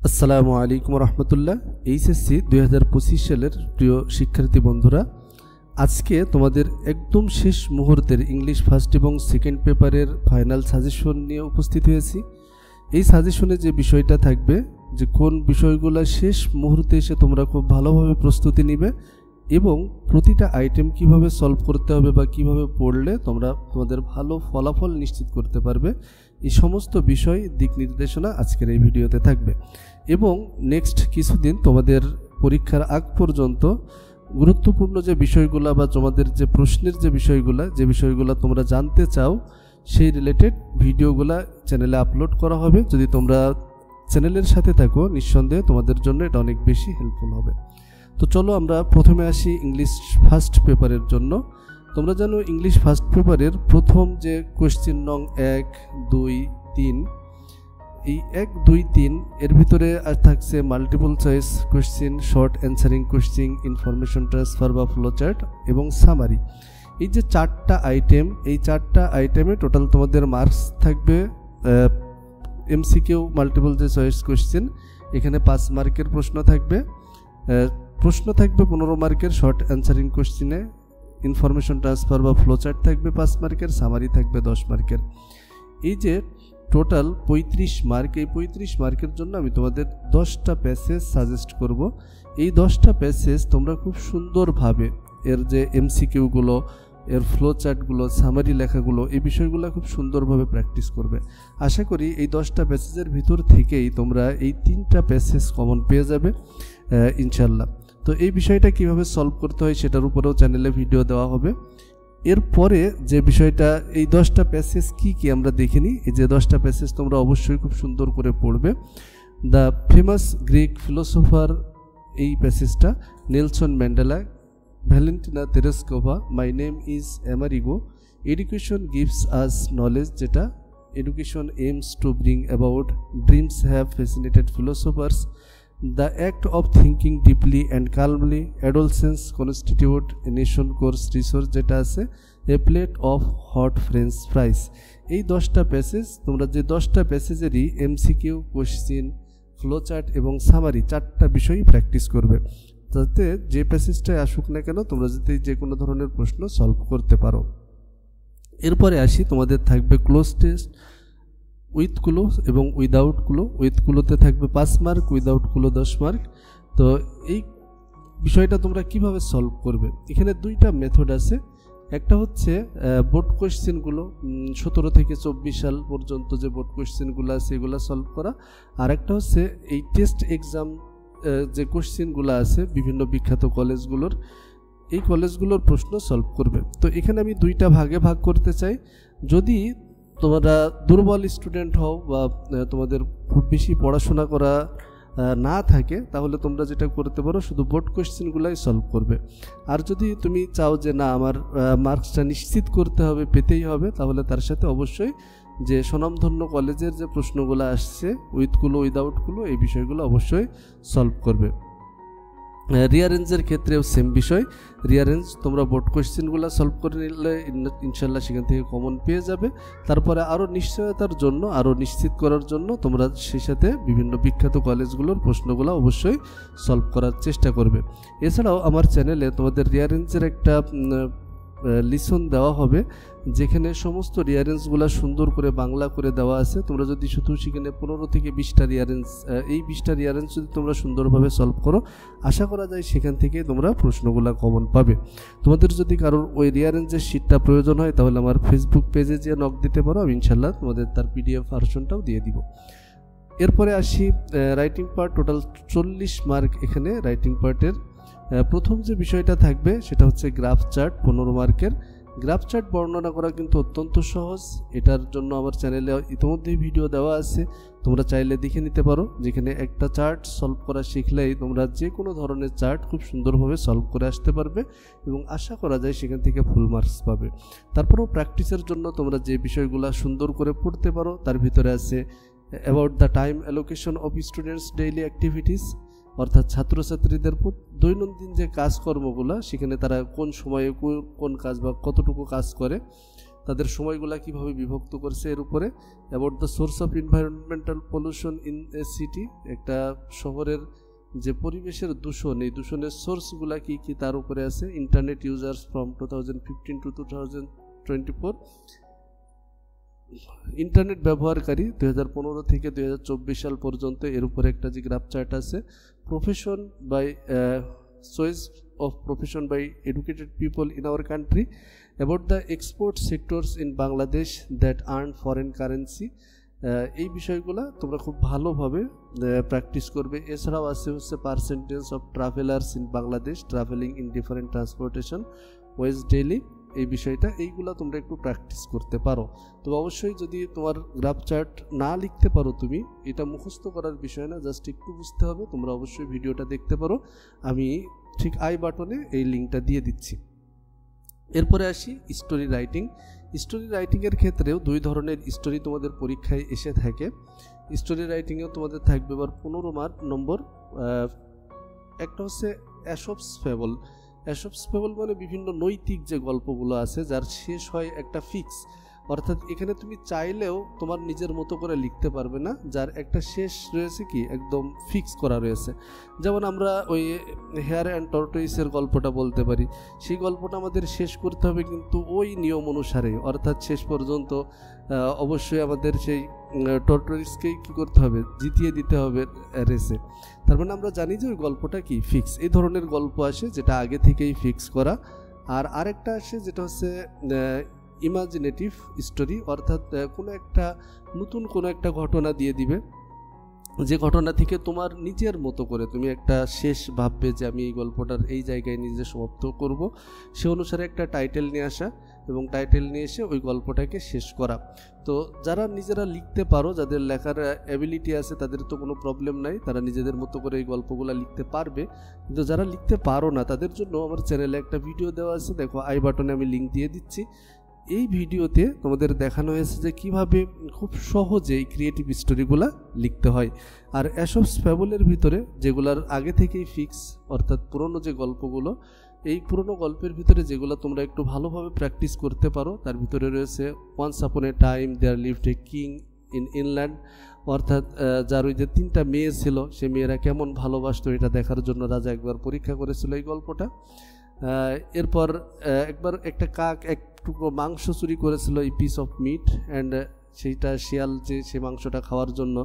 আসসালামু আলাইকুম রহমতুল্লাহ। এইচএসসি 2025 সালের প্রিয় শিক্ষার্থী বন্ধুরা, আজকে তোমাদের একদম শেষ মুহূর্তের ইংলিশ ফার্স্ট এবং সেকেন্ড পেপারের ফাইনাল সাজেশন নিয়ে উপস্থিত হয়েছি। এই সাজেশনে যে বিষয়টা থাকবে যে কোন বিষয়গুলো শেষ মুহূর্তে এসে তোমরা খুব ভালোভাবে প্রস্তুতি নিবে এবং প্রতিটা আইটেম কিভাবে সলভ করতে হবে বা কিভাবে পড়লে তোমরা তোমাদের ভালো ফলাফল নিশ্চিত করতে পারবে, এই সমস্ত বিষয় দিক নির্দেশনা আজকের এই ভিডিওতে থাকবে। এবং নেক্সট কিছুদিন তোমাদের পরীক্ষার আগ পর্যন্ত গুরুত্বপূর্ণ যে বিষয়গুলো বা তোমাদের যে প্রশ্নের যে বিষয়গুলো তোমরা জানতে চাও সেই রিলেটেড ভিডিওগুলো চ্যানেলে আপলোড করা হবে। যদি তোমরা চ্যানেলের সাথে থাকো নিঃসন্দেহে তোমাদের জন্য এটা অনেক বেশি হেল্পফুল হবে। তো চলো আমরা প্রথমে আসি ইংলিশ ফার্স্ট পেপারের জন্য। তোমরা জানো ইংলিশ ফার্স্ট পেপারের প্রথম যে কোয়েশ্চেন নং 1, 2, 3, এই 1, 2, 3 এর ভিতরে থাকছে multiple choice question, short answering question, information transfer বা ফ্লো চার্ট এবং সামারি। এই যে চারটা আইটেম, এই চারটা আইটেমে টোটাল তোমাদের মার্কস থাকবে এমসিকিউ মাল্টিপল যে চয়েস কোয়েশ্চেন, এখানে 5 মার্কের প্রশ্ন থাকবে 15 মার্কের, শর্ট অ্যান্সারিং কোয়েশ্চেনে ইনফরমেশন ট্রান্সফার বা ফ্লো চার্ট থাকবে 5 মার্কের, সামারি থাকবে 10 মার্কের। এই যে টোটাল 35 মার্ক, এই 35 মার্কের জন্য আমি তোমাদের 10টা প্যাসেজ সাজেস্ট করব। এই 10টা প্যাসেজ তোমরা খুব সুন্দরভাবে এর যে এমসিকিউগুলো, এর ফ্লো চার্টগুলো, সামারি লেখাগুলো, এই বিষয়গুলো খুব সুন্দরভাবে প্র্যাকটিস করবে। আশা করি এই 10টা প্যাসেজের ভিতর থেকেই তোমরা এই 3টা প্যাসেজ কমন পেয়ে যাবে ইনশাল্লাহ। তো এই বিষয়টা কিভাবে সলভ করতে হয় সেটার উপরেও চ্যানেলে ভিডিও দেওয়া হবে। এরপরে যে বিষয়টা, এই 10টা প্যাসেজ কি আমরা দেখে নিই। এই যে 10টা প্যাসেজ তোমরা অবশ্যই খুব সুন্দর করে পড়বে। দ্য ফেমাস গ্রিক ফিলোসোফার, এই প্যাসেজটা, Nelson Mandela, Valentina Tereshkova, my name is Amerigo, education gives us knowledge, যেটা education aims to bring about dreams have fascinated philosophers, the act of thinking deeply and calmly, adolescence constitute a nation course resource, যেটা আছে a plate of hot french fries। এই 10টা passage তোমরা যে 10টা প্যাসেজেরই MCQ, question, flow chart এবং summary 4টা বিষয়ই প্র্যাকটিস করবে, যাতে যে প্যাসেজটাই আসুক না কেন তোমরা যাতে যে কোনো ধরনের প্রশ্ন সলভ করতে পারো। এরপরে আসি, তোমাদের থাকবে ক্লোজ টেস্ট, উইথগুলো এবং উইদাউটগুলো। উইথগুলোতে থাকবে 5 মার্ক, উইদাউটগুলো 10 মার্ক। তো এই বিষয়টা তোমরা কিভাবে সলভ করবে, এখানে 2টা মেথড আছে। একটা হচ্ছে বোর্ড কোয়েশ্চেনগুলো 17 থেকে 24 সাল পর্যন্ত যে বোর্ড কোয়েশ্চেনগুলো আছে এগুলো সলভ করা, আর একটা হচ্ছে এই টেস্ট এক্সাম যে কোয়েশ্চেনগুলো আছে বিভিন্ন বিখ্যাত কলেজগুলোর, এই কলেজগুলোর প্রশ্ন সলভ করবে। তো এখানে আমি 2টা ভাগে ভাগ করতে চাই। যদি তোমরা দুর্বল স্টুডেন্ট হও বা তোমাদের খুব বেশি পড়াশোনা করা না থাকে, তাহলে তোমরা যেটা করতে পারো শুধু বোর্ড কোয়েশ্চেনগুলাই সলভ করবে। আর যদি তুমি চাও যে না আমার মার্কসটা নিশ্চিত করতে হবে, পেতেই হবে, তাহলে তার সাথে অবশ্যই যে স্বনামধন্য কলেজের যে প্রশ্নগুলো আসছে উইথগুলো উইদাউটগুলো, এই বিষয়গুলো অবশ্যই সলভ করবে। রিয়ারেঞ্জের ক্ষেত্রেও সেম বিষয়। রিয়ারেঞ্জ তোমরা বোর্ড কোয়েশ্চেনগুলো সলভ করে নিলে ইনশাল্লাহ সেখান থেকে কমন পেয়ে যাবে। তারপরে আরও নিশ্চয়তার জন্য, আরও নিশ্চিত করার জন্য তোমরা সেই সাথে বিভিন্ন বিখ্যাত কলেজগুলোর প্রশ্নগুলো অবশ্যই সলভ করার চেষ্টা করবে। এছাড়াও আমার চ্যানেলে তোমাদের রিয়ারেঞ্জের একটা লিসন দেওয়া হবে, যেখানে সমস্ত রিয়ারেঞ্জগুলো সুন্দর করে বাংলা করে দেওয়া আছে। তোমরা যদি শুধু সেখানে 15 থেকে 20টা রিয়ারেঞ্জ, এই 20টা রিয়ারেঞ্জ যদি তোমরা সুন্দরভাবে সলভ করো, আশা করা যায় সেখান থেকে তোমরা প্রশ্নগুলো কমন পাবে। তোমাদের যদি কারোর ওই রিয়ারেঞ্জের শিটটা প্রয়োজন হয় তাহলে আমার ফেসবুক পেজে যে নক দিতে পারো, আমি ইনশাল্লাহ তোমাদের তার পিডিএফ ভার্সনটাও দিয়ে দিব। এরপরে আসি রাইটিং পার্ট, টোটাল 40 মার্ক এখানে রাইটিং পার্টের। প্রথম যে বিষয়টা থাকবে সেটা হচ্ছে গ্রাফ চার্ট, 15 মার্কের। গ্রাফ চার্ট বর্ণনা করা কিন্তু অত্যন্ত সহজ। এটার জন্য আমার চ্যানেলে ইতিমধ্যেই ভিডিও দেওয়া আছে, তোমরা চাইলে দেখে নিতে পারো। যেখানে একটা চার্ট সলভ করা শিখলেই তোমরা যে কোনো ধরনের চার্ট খুব সুন্দরভাবে সলভ করে আসতে পারবে এবং আশা করা যায় সেখান থেকে ফুল মার্কস পাবে। তারপরেও প্র্যাকটিসের জন্য তোমরা যে বিষয়গুলো সুন্দর করে পড়তে পারো তার ভিতরে আছে about the time allocation of students daily activities, অর্থাৎ ছাত্রছাত্রীদের দৈনন্দিন যে কাজকর্মগুলো সেখানে তারা কোন সময়ে কোন কাজ বা কতটুকু কাজ করে, তাদের সময়গুলা কিভাবে বিভক্ত করছে এর উপরে। About the source of environmental pollution in a city, একটা শহরের যে পরিবেশের দূষণ, এই দূষণের সোর্সগুলা কি কি তার উপরে আছে। Internet users from 2015 to 2024, internet ব্যবহারকারী 2015 থেকে 2024 সাল পর্যন্ত, এর উপরে একটা যে গ্রাফ চার্ট আছে। Profession by choice of profession by educated people in our country, about the export sectors in Bangladesh that earn foreign currency। এই বিষয়গুলো তোমরা খুব ভালোভাবে প্র্যাকটিস করবে। এছাড়াও আছে হচ্ছে percentage of travellers in Bangladesh travelling in different transportation ways daily, এই বিষয়টা এইগুলা তোমরা একটু প্র্যাকটিস করতে পারো। তো অবশ্যই যদি তোমার গ্রাফ চার্ট না লিখতে পারো, তুমি এটা মুখস্থ করার বিষয় না, জাস্ট একটু বুঝতে হবে। তোমরা অবশ্যই ভিডিওটা দেখতে পারো, আমি ঠিক আই বাটনে এই লিঙ্কটা দিয়ে দিচ্ছি। এরপরে আসি স্টোরি রাইটিং। স্টোরি রাইটিংয়ের ক্ষেত্রেও দুই ধরনের স্টোরি তোমাদের পরীক্ষায় এসে থাকে। স্টোরি রাইটিংয়েও তোমাদের থাকবে এবার 15 নম্বর। একটা হচ্ছে অ্যাশপস ফেবল। অ্যাশপস ফেবল মানে বিভিন্ন নৈতিক যে গল্পগুলো আছে যার শেষ হয় একটা ফিক্স, অর্থাৎ এখানে তুমি চাইলেও তোমার নিজের মতো করে লিখতে পারবে না, যার একটা শেষ রয়েছে কি একদম ফিক্স করা রয়েছে। যেমন আমরা ওই হেয়ার অ্যান্ড টর্টয়েসের গল্পটা বলতে পারি, সেই গল্পটা আমাদের শেষ করতে হবে কিন্তু ওই নিয়ম অনুসারে, অর্থাৎ শেষ পর্যন্ত অবশ্যই আমাদের সেই টর্টয়েসকেই কী করতে হবে, জিতিয়ে দিতে হবে রেসে। তার মানে আমরা জানি যে ওই গল্পটা কি ফিক্স। এই ধরনের গল্প আসে যেটা আগে থেকেই ফিক্স করা। আর আরেকটা আসে যেটা হচ্ছে ইমাজিনেটিভ স্টোরি, অর্থাৎ কোনো একটা নতুন কোনো একটা ঘটনা দিয়ে দিবে, যে ঘটনা থেকে তোমার নিজের মতো করে তুমি একটা শেষ ভাববে যে আমি এই গল্পটার এই জায়গায় নিজে সমাপ্ত করব, সে অনুসারে একটা টাইটেল নিয়ে আসা এবং টাইটেল নিয়ে এসে ওই গল্পটাকে শেষ করা। তো যারা নিজেরা লিখতে পারো, যাদের লেখার অ্যাবিলিটি আছে, তাদের তো কোনো প্রবলেম নাই, তারা নিজেদের মতো করে এই গল্পগুলো লিখতে পারবে। কিন্তু যারা লিখতে পারো না, তাদের জন্য আমার চ্যানেলে একটা ভিডিও দেওয়া আছে, দেখো আই বাটনে আমি লিঙ্ক দিয়ে দিচ্ছি। এই ভিডিওতে তোমাদের দেখানো হয়েছে যে কিভাবে খুব সহজে এই ক্রিয়েটিভ স্টোরিগুলো লিখতে হয়। আর অ্যাশপস ফেবলের ভিতরে যেগুলার আগে থেকেই ফিক্স, অর্থাৎ পুরনো যে গল্পগুলো, এই পুরনো গল্পের ভিতরে যেগুলো তোমরা একটু ভালোভাবে প্র্যাকটিস করতে পারো, তার ভিতরে রয়েছে once upon a time there lived a king in England, অর্থাৎ যার ওই যে 3টা মেয়ে ছিল, সে মেয়েরা কেমন ভালোবাসতো এটা দেখার জন্য রাজা একবার পরীক্ষা করেছিল এই গল্পটা। এরপর একবার একটা কাক এক টুকরো মাংস চুরি করেছিল, এই পিস অফ মিট, অ্যান্ড সেইটা শিয়াল যে সে মাংসটা খাওয়ার জন্য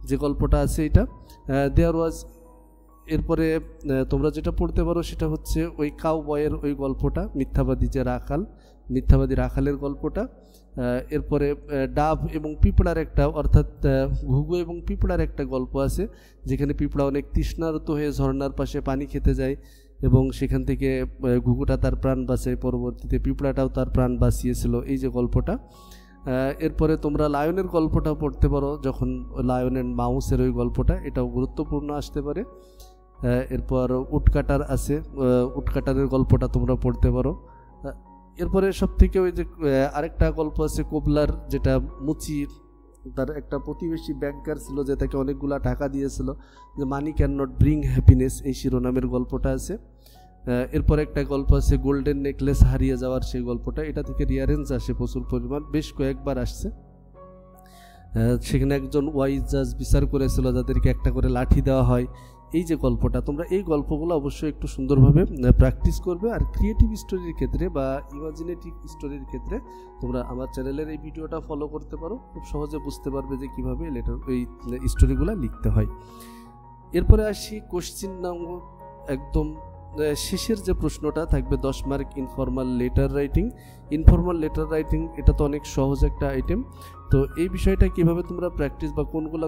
যে গল্পটা আছে এটা দেয়ার ওয়াজ। এরপরে তোমরা যেটা পড়তে পারো সেটা হচ্ছে ওই কাউ বয়ের ওই গল্পটা, মিথ্যাবাদী যে রাখাল, মিথ্যাবাদী রাখালের গল্পটা। এরপরে ডাব এবং পিঁপড়ার একটা, অর্থাৎ ঘুঘু এবং পিঁপড়ার একটা গল্প আছে, যেখানে পিঁপড়া অনেক তৃষ্ণার্ত হয়ে ঝর্ণার পাশে পানি খেতে যায় এবং সেখান থেকে ঘুঘুটা তার প্রাণ বাঁচায়, পরবর্তীতে পিঁপড়াটাও তার প্রাণ বাঁচিয়েছিল, এই যে গল্পটা। এরপরে তোমরা লায়নের গল্পটা পড়তে পারো, যখন লায়ন অ্যান্ড মাউসের ওই গল্পটা, এটাও গুরুত্বপূর্ণ আসতে পারে। এরপর উটকাটার আছে, উটকাটারের গল্পটা তোমরা পড়তে পারো। এরপরে সব থেকে ওই যে আরেকটা গল্প আছে কোবলার, যেটা মুচির তার একটা প্রতিবেশী ব্যাংকার ছিল যে তাকে অনেকগুলা টাকা দিয়েছিল, যে money can not bring happiness, এই শিরোনামের গল্পটা আছে। এরপর একটা গল্প আছে গোল্ডেন নেকলেস হারিয়ে যাওয়ার, সেই গল্পটা, এটা থেকে রিয়ারেন্স আসে প্রচুর পরিমাণ, বেশ কয়েকবার আসছে। সেখানে একজন ওয়াইজ জাজ বিচার করেছিল যাদেরকে একটা করে লাঠি দেওয়া হয়, এই যে গল্পটা। তোমরা এই গল্পগুলো অবশ্যই একটু সুন্দরভাবে প্র্যাকটিস করবে। আর ক্রিয়েটিভ স্টোরির ক্ষেত্রে বা ইমাজিনেটিভ স্টোরির ক্ষেত্রে তোমরা আমার চ্যানেলের এই ভিডিওটা ফলো করতে পারো, খুব সহজে বুঝতে পারবে যে কীভাবে এই স্টোরিগুলো লিখতে হয়। এরপরে আসি কোশ্চিন নম্বর একদম শেষের যে প্রশ্নটা থাকবে 10 mark, informal letter writing. Informal letter writing এটা তো অনেক সহজ একটা আইটেম। তো এই বিষয়টা কিভাবে তোমরা প্র্যাকটিস বা কোনগুলো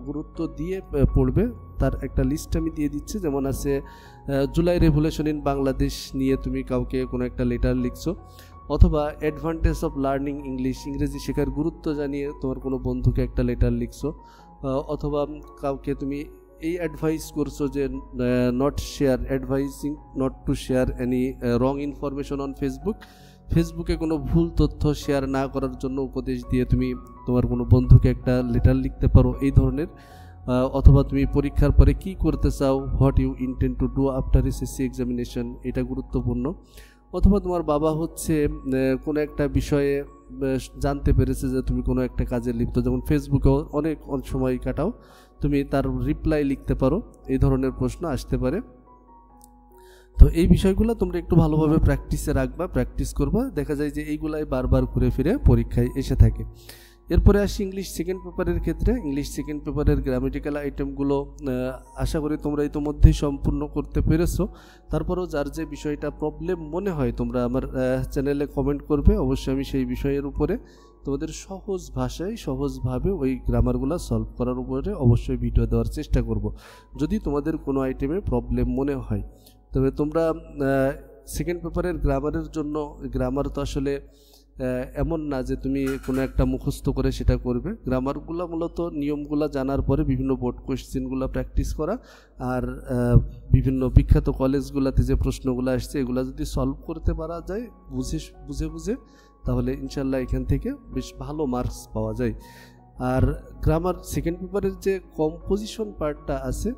গুরুত্ব দিয়ে পড়বে তার একটা লিস্ট আমি দিয়ে দিচ্ছি। যেমন আছে জুলাই রেভলিউশন ইন বাংলাদেশ নিয়ে তুমি কাউকে কোনো একটা লেটার লিখছো, অথবা অ্যাডভান্টেজ অফ লার্নিং ইংলিশ, ইংরেজি শেখার গুরুত্ব জানিয়ে তোমার কোনো বন্ধুকে একটা লেটার লিখছো, অথবা কাউকে তুমি এই অ্যাডভাইস করছো যে advising not to share any wrong information on ফেসবুকে কোনো ভুল তথ্য শেয়ার না করার জন্য উপদেশ দিয়ে তুমি তোমার কোনো বন্ধুকে একটা লেটার লিখতে পারো এই ধরনের। অথবা তুমি পরীক্ষার পরে কি করতে চাও, what you intend to do after SSC examination, এটা গুরুত্বপূর্ণ। অথবা তোমার বাবা হচ্ছে কোনো একটা বিষয়ে জানতে পেরেছে যে তুমি কোনো একটা কাজে লিপ্ত, যেমন ফেসবুকেও অনেক সময় কাটাও, তুমি তার রিপ্লাই লিখতে পারো, এই ধরনের প্রশ্ন আসতে পারে। তো এই বিষয়গুলো তোমরা একটু ভালোভাবে প্র্যাকটিসে রাখবা, প্র্যাকটিস করবা, দেখা যায় যে এইগুলাই বারবার ঘুরে ফিরে পরীক্ষায় এসে থাকে। এরপরে আসি ইংলিশ সেকেন্ড পেপারের ক্ষেত্রে। ইংলিশ সেকেন্ড পেপারের গ্রামেটিক্যাল আইটেমগুলো আশা করি তোমরা ইতিমধ্যেই সম্পূর্ণ করতে পেরেছো। তারপরেও যার যে বিষয়টা প্রবলেম মনে হয় তোমরা আমার চ্যানেলে কমেন্ট করবে, অবশ্যই আমি সেই বিষয়ের উপরে তোমাদের সহজ ভাষায় সহজভাবে ওই গ্রামারগুলো সলভ করার উপরে অবশ্যই ভিডিও দেওয়ার চেষ্টা করব। যদি তোমাদের কোনো আইটেমে প্রবলেম মনে হয়, তবে তোমরা সেকেন্ড পেপারের গ্রামারের জন্য, গ্রামার তো আসলে এমন না যে তুমি কোনো একটা মুখস্থ করে সেটা করবে। গ্রামারগুলো মূলত নিয়মগুলো জানার পরে বিভিন্ন বোর্ড কোয়েশ্চেনগুলো প্র্যাকটিস করা, আর বিভিন্ন বিখ্যাত কলেজগুলোতে যে প্রশ্নগুলো আসছে এগুলো যদি সলভ করতে পারা যায় বুঝে বুঝে, তাহলে ইনশাল্লাহ এখান থেকে বেশ ভালো মার্কস পাওয়া যায়। আর গ্রামার সেকেন্ড পেপারের যে কম্পোজিশন পার্টটা আছে,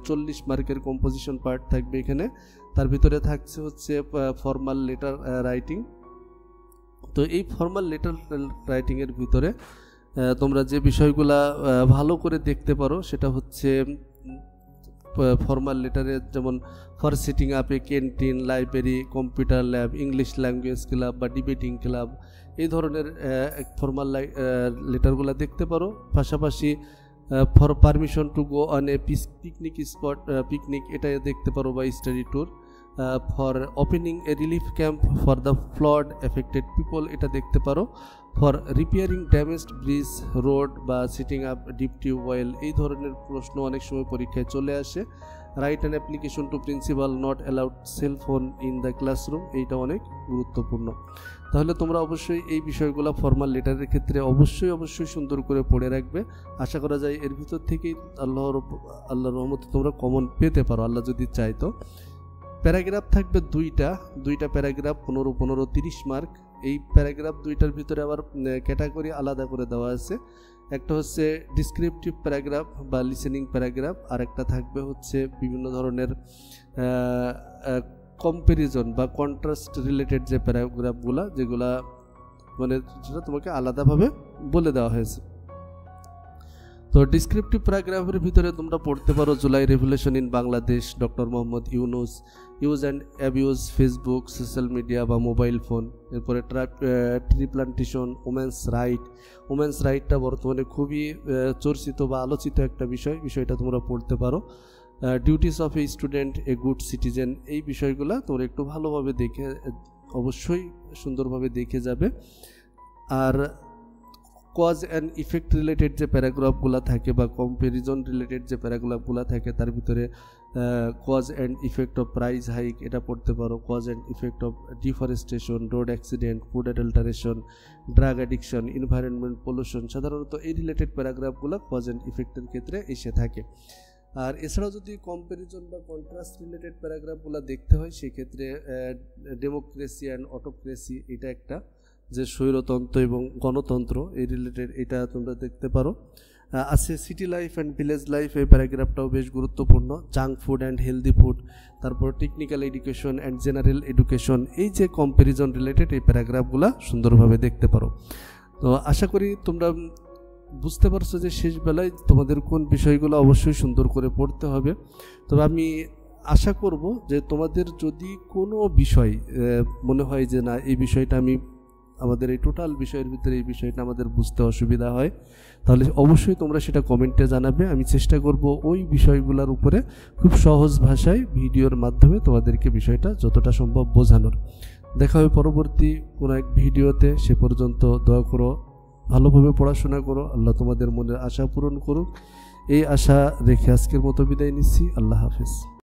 40 মার্কের কম্পোজিশন পার্ট থাকবে এখানে। তার ভিতরে থাকছে হচ্ছে ফর্মাল লেটার রাইটিং। তো এই ফর্মাল লেটার রাইটিংয়ের ভিতরে তোমরা যে বিষয়গুলা ভালো করে দেখতে পারো সেটা হচ্ছে ফর্মাল লেটারে, যেমন for setting up a canteen, library, computer lab, English language club বা ডিবেটিং ক্লাব, এই ধরনের ফর্মাল লেটারগুলো দেখতে পারো। পাশাপাশি for permission to go on a picnic spot, picnic এটা দেখতে পারো, বা study tour. For opening A relief camp for the flood affected people, এটা দেখতে পারো। For repairing damaged bridge, road বা সিটিং আপ ডিপ টিউবওয়েল, এই ধরনের প্রশ্ন অনেক সময় পরীক্ষায় চলে আসে। Write an application to principal, not allowed cellphone in the classroom, এইটা অনেক গুরুত্বপূর্ণ। তাহলে তোমরা অবশ্যই এই বিষয়গুলো ফর্মাল লেটারের ক্ষেত্রে অবশ্যই সুন্দর করে পড়ে রাখবে। আশা করা যায় এর ভিতর থেকেই আল্লাহর রহমতে তোমরা কমন পেতে পারো, আল্লাহ যদি চাই তো। প্যারাগ্রাফ থাকবে দুইটা প্যারাগ্রাফ, 15 30 মার্ক। এই প্যারাগ্রাফ দুইটার ভিতরে আবার ক্যাটাগরি আলাদা করে দেওয়া আছে। একটা হচ্ছে ডিসক্রিপটিভ প্যারাগ্রাফ বা লিসেনিং প্যারাগ্রাফ, আর একটা থাকবে হচ্ছে বিভিন্ন ধরনের কম্প্যারিজন বা কন্ট্রাস্ট রিলেটেড যে প্যারাগ্রাফগুলো, যেগুলা মানে যেটা তোমাকে আলাদাভাবে বলে দেওয়া হয়েছে। তো ডিসক্রিপটিভ প্যারাগ্রাফের ভিতরে তোমরা পড়তে পারো July revolution in Bangladesh, doctor Mohammad Yunus, use and abuse Facebook, social media বা মোবাইল ফোন। এরপরে ট্রি প্লান্টেশন, ওমেন্স রাইটটা বর্তমানে খুবই চর্চিত বা আলোচিত একটা বিষয়টা তোমরা পড়তে পারো। Duties of a student, a good citizen, এই বিষয়গুলো তোমরা একটু ভালোভাবে দেখে অবশ্যই সুন্দরভাবে দেখে যাবে। আর কজ অ্যান্ড ইফেক্ট রিলেটেড যে প্যারাগ্রাফগুলো থাকে বা কম্প্যারিজন রিলেটেড যে প্যারাগ্রাফগুলো থাকে, তার ভিতরে cause and effect of price hike, এটা পড়তে পারো। Cause and effect of deforestation, road accident, food adulteration, drug addiction, environment pollution, সাধারণত এই রিলেটেড প্যারাগ্রাফগুলো কজ অ্যান্ড ইফেক্টের ক্ষেত্রে এসে থাকে। আর এছাড়াও যদি কম্প্যারিজন বা কন্ট্রাস্ট রিলেটেড প্যারাগ্রাফগুলো দেখতে হয়, সেক্ষেত্রে ডেমোক্রেসি অ্যান্ড অটোক্রেসি, এটা একটা, যে স্বৈরতন্ত্র এবং গণতন্ত্র, এই রিলেটেড এটা তোমরা দেখতে পারো। আছে city life and village life, এই প্যারাগ্রাফটাও বেশ গুরুত্বপূর্ণ। Junk food and healthy food, তারপর technical education and general education, এই যে কম্প্যারিজন রিলেটেড এই প্যারাগ্রাফগুলো সুন্দরভাবে দেখতে পারো। তো আশা করি তোমরা বুঝতে পারছো যে শেষ বেলায় তোমাদের কোন বিষয়গুলো অবশ্যই সুন্দর করে পড়তে হবে। তবে আমি আশা করব যে তোমাদের যদি কোনো বিষয় মনে হয় যে না, এই বিষয়টা আমাদের এই টোটাল বিষয়ের ভিতরে এই বিষয়টা আমাদের বুঝতে অসুবিধা হয়, তাহলে অবশ্যই তোমরা সেটা কমেন্টে জানাবে। আমি চেষ্টা করব ওই বিষয়গুলোর উপরে খুব সহজ ভাষায় ভিডিওর মাধ্যমে তোমাদেরকে বিষয়টা যতটা সম্ভব বোঝানোর। দেখা হবে পরবর্তী কোনো এক ভিডিওতে। সে পর্যন্ত দয়া করো, ভালোভাবে পড়াশোনা করো, আল্লাহ তোমাদের মনের আশা পূরণ করুক, এই আশা রেখে আজকের মতো বিদায় নিচ্ছি। আল্লাহ হাফেজ।